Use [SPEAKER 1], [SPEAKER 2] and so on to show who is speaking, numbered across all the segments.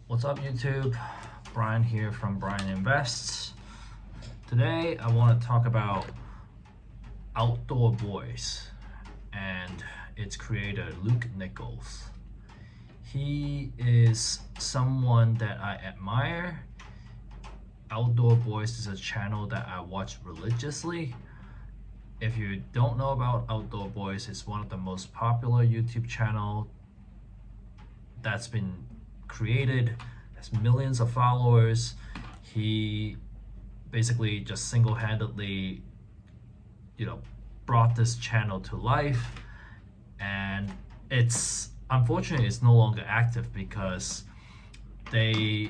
[SPEAKER 1] What's up YouTube? Brian here from Brian.invests. Today I want to talk about Outdoor Boys and its creator Luke Nichols. He is someone that I admire. Outdoor Boys is a channel that I watch religiously. If you don't know about Outdoor Boys, it's one of the most popular YouTube channel that's been created, has millions of followers. He basically just single-handedly, brought this channel to life, and it's unfortunately it's no longer active because they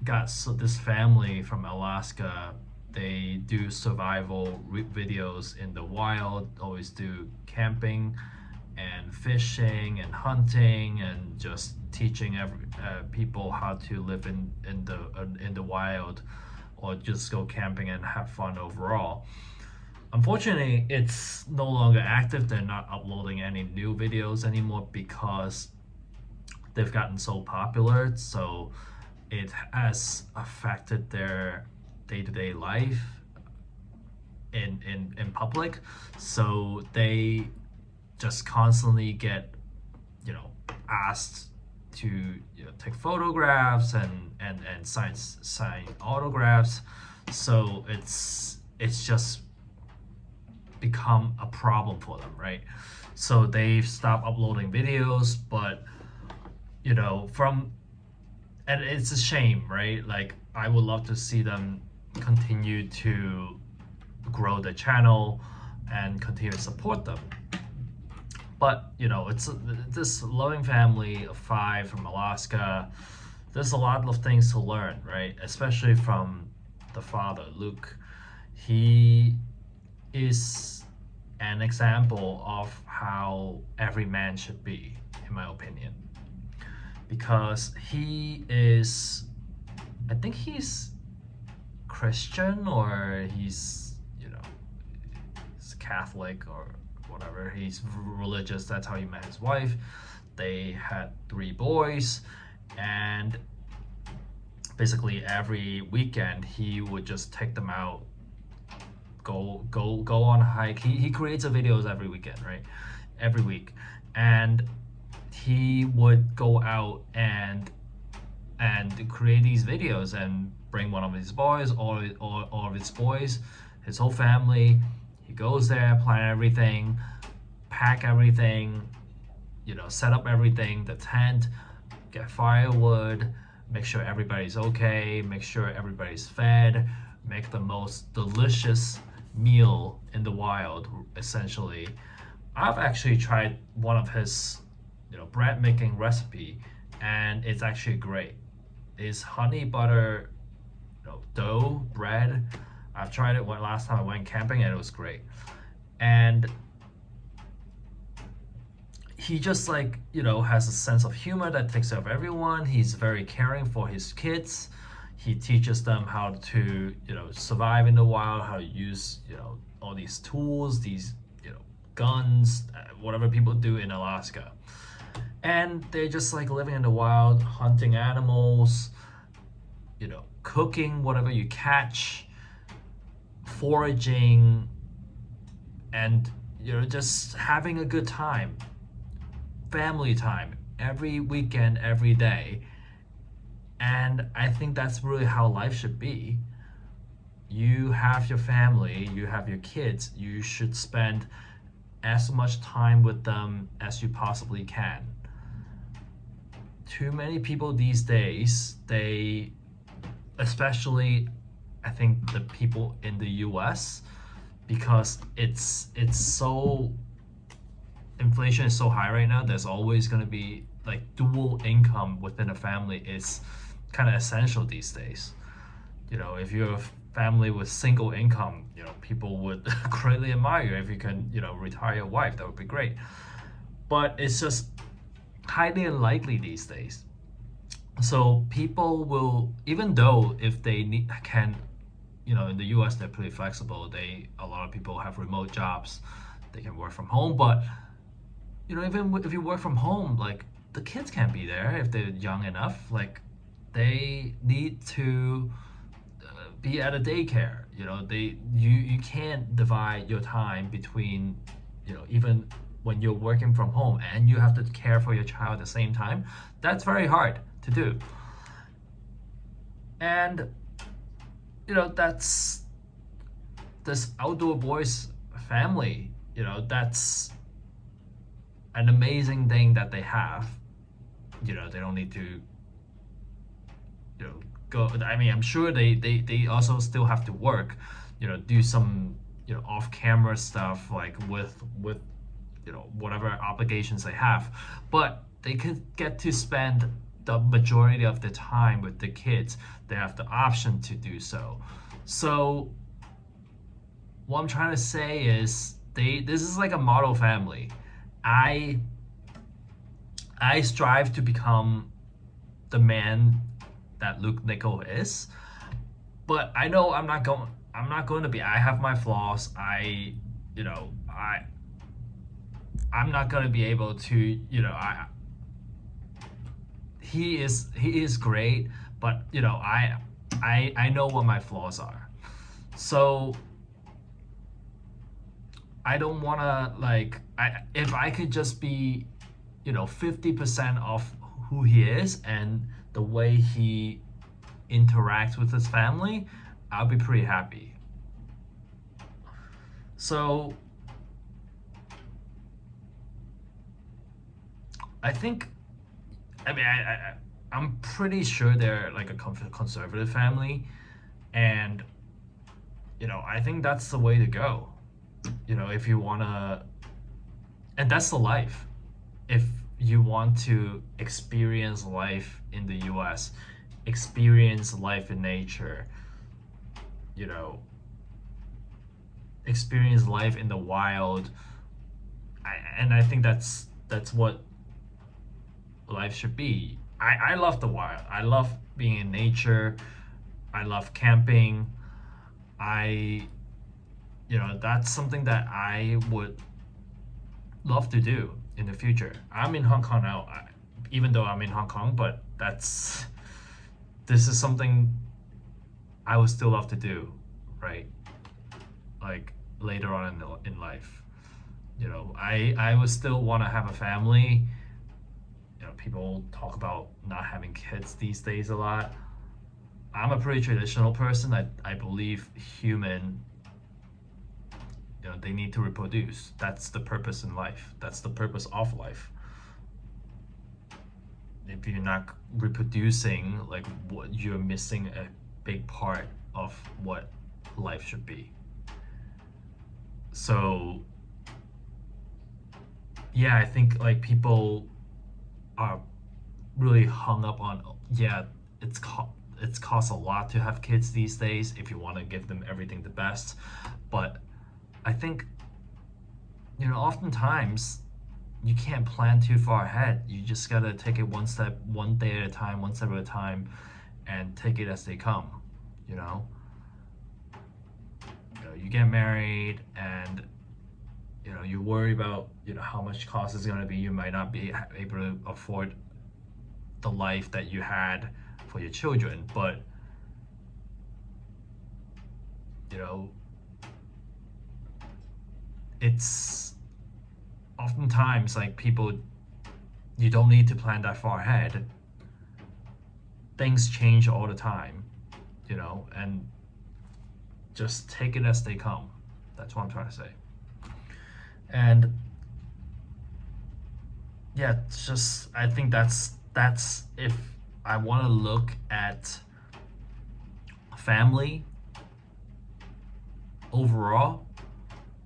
[SPEAKER 1] got this family from Alaska. They do survival videos in the wild, always do camping and fishing and hunting and just teaching people how to live in the wild, or just go camping and have fun overall. Unfortunately, it's no longer active. They're not uploading any new videos anymore because they've gotten so popular. So it has affected their day-to-day life in public. So they just constantly get asked to take photographs and sign autographs. So it's just become a problem for them, right? So they've stopped uploading videos, but and it's a shame, right? Like, I would love to see them continue to grow the channel and continue to support them. But it's this loving family of 5 from Alaska. There's a lot of things to learn, right? Especially from the father, Luke. He is an example of how every man should be, in my opinion. Because he is, I think he's Christian, or he's Catholic or whatever. He's religious. That's how he met his wife. They had 3 boys, and basically every weekend he would just take them out, go on a hike. He creates videos every weekend, right? Every week. And he would go out and create these videos and bring one of his boys, or of his boys, his whole family. He goes there, plan everything, pack everything, set up everything, the tent, get firewood, make sure everybody's okay, make sure everybody's fed, make the most delicious meal in the wild, essentially. I've actually tried one of his bread making recipe, and it's actually great. It's honey butter dough bread. I've tried it last time I went camping, and it was great. And he just has a sense of humor that takes care of everyone. He's very caring for his kids. He teaches them how to survive in the wild, how to use all these tools, these guns, whatever people do in Alaska. And they're just living in the wild, hunting animals, cooking whatever you catch, foraging, and just having a good time, family time, every weekend, every day. And I think that's really how life should be. You have your family, you have your kids, you should spend as much time with them as you possibly can. Too many people these days, especially I think the people in the US, because it's so, inflation is so high right now, there's always going to be dual income within a family is kind of essential these days. If you're a family with single income, people would greatly admire you. If you can retire your wife, that would be great. But it's just highly unlikely these days. So people will, even though if they can, in the US they're pretty flexible. A lot of people have remote jobs, they can work from home. But even if you work from home, the kids can't be there if they're young enough. they need to be at a daycare. You can't divide your time between, even when you're working from home and you have to care for your child at the same time. That's very hard to do. And that's this outdoor boys family. That's an amazing thing that they have. They don't need to go. I mean, I'm sure they also still have to work, do some off camera stuff, like with whatever obligations they have, but they could get to spend the majority of the time with the kids. They have the option to do so. So what I'm trying to say is, this is like a model family. I strive to become the man that Luke Nickel is, but I know I'm not going to be. I have my flaws. I'm not going to be able to, he is great, but I know what my flaws are. So I don't want to, like, if I could just be 50% of who he is and the way he interacts with his family, I'll be pretty happy. So I think, I mean, I'm pretty sure they're like a conservative family, and I think that's the way to go. If you wanna, and that's the life. If you want to experience life in the U.S., experience life in nature, experience life in the wild, and I think that's what life should be. I love the wild. I love being in nature. I love camping. I, that's something that I would love to do in the future. I'm in Hong Kong now, even though I'm in Hong Kong, but this is something I would still love to do, right? Like later on in life, I would still want to have a family. People talk about not having kids these days a lot. I'm a pretty traditional person. I believe human, they need to reproduce. That's the purpose in life. That's the purpose of life. If you're not reproducing, like, what, you're missing a big part of what life should be. So yeah, I think like people are really hung up on, yeah, it's costs a lot to have kids these days if you want to give them everything the best. But I think oftentimes you can't plan too far ahead. You just gotta take it one day at a time, one step at a time, and take it as they come. You get married, and you worry about how much cost is going to be. You might not be able to afford the life that you had for your children, but it's oftentimes like people, you don't need to plan that far ahead. Things change all the time, and just take it as they come. That's what I'm trying to say. And yeah, it's just, I think that's if I want to look at family overall,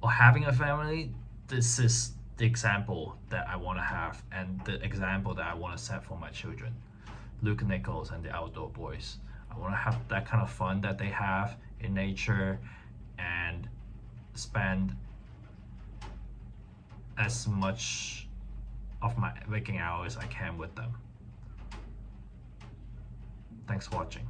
[SPEAKER 1] or having a family, this is the example that I want to have, and the example that I want to set for my children. Luke Nichols and the Outdoor Boys. I want to have that kind of fun that they have in nature, and spend as much of my waking hours I can with them. Thanks for watching.